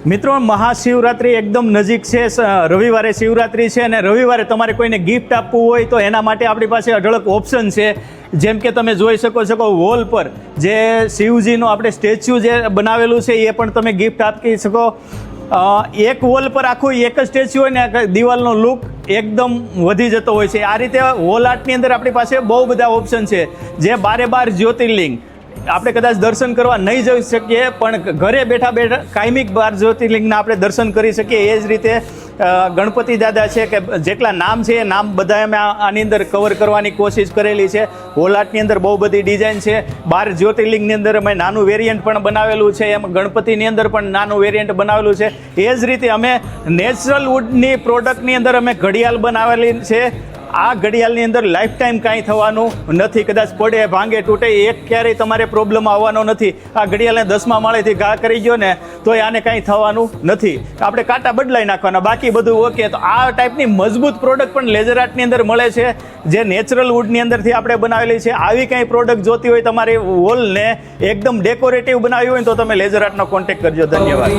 મિત્રો, મહાશિવરાત્રિ એકદમ નજીક છે. રવિવારે શિવરાત્રિ છે અને રવિવારે તમારે કોઈને ગિફ્ટ આપવું હોય તો એના માટે આપણી પાસે અઢળક ઓપ્શન છે. જેમ કે તમે જોઈ શકો વોલ પર જે શિવજીનું આપણે સ્ટેચ્યુ જે બનાવેલું છે એ પણ તમે ગિફ્ટ આપી શકો. એક વોલ પર આખું એક જ સ્ટેચ્યુ હોય ને દિવાલનો લુક એકદમ વધી જતો હોય છે. આ રીતે વોલ આર્ટની અંદર આપણી પાસે બહુ બધા ઓપ્શન છે. જે 12 જ્યોતિર્લિંગ આપણે કદાચ દર્શન કરવા નહીં જઈ શકીએ પણ ઘરે બેઠા બેઠા કાયમિક 12 જ્યોતિર્લિંગના આપણે દર્શન કરી શકીએ. એ જ રીતે ગણપતિ દાદા છે કે જેટલા નામ છે એ નામ બધા અમે આની અંદર કવર કરવાની કોશિશ કરેલી છે. વોલ આર્ટની અંદર બહુ બધી ડિઝાઇન છે. 12 જ્યોતિર્લિંગની અંદર અમે નાનું વેરિયન્ટ પણ બનાવેલું છે. એમ ગણપતિની અંદર પણ નાનું વેરિયન્ટ બનાવેલું છે. એ જ રીતે અમે નેચરલ વુડની પ્રોડક્ટની અંદર અમે ઘડિયાળ બનાવેલી છે. આ ઘડિયાળની અંદર લાઈફ ટાઈમ કાંઈ થવાનું નથી. કદાચ પડે, ભાંગે, તૂટે એક ક્યારેય તમારે પ્રોબ્લેમ આવવાનો નથી. આ ઘડિયાળને 10મા માળેથી ઘા કરી ગયો ને તો આને કાંઈ થવાનું નથી. આપણે કાંટા બદલાઈ નાખવાના, બાકી બધું ઓકે. તો આ ટાઈપની મજબૂત પ્રોડક્ટ પણ લેઝર આર્ટની અંદર મળે છે, જે નેચરલ વુડની અંદરથી આપણે બનાવેલી છે. આવી કંઈ પ્રોડક્ટ જોતી હોય તમારી વોલને એકદમ ડેકોરેટિવ બનાવી હોય તો તમે લેઝર આર્ટનો કોન્ટેક્ટ કરજો. ધન્યવાદ.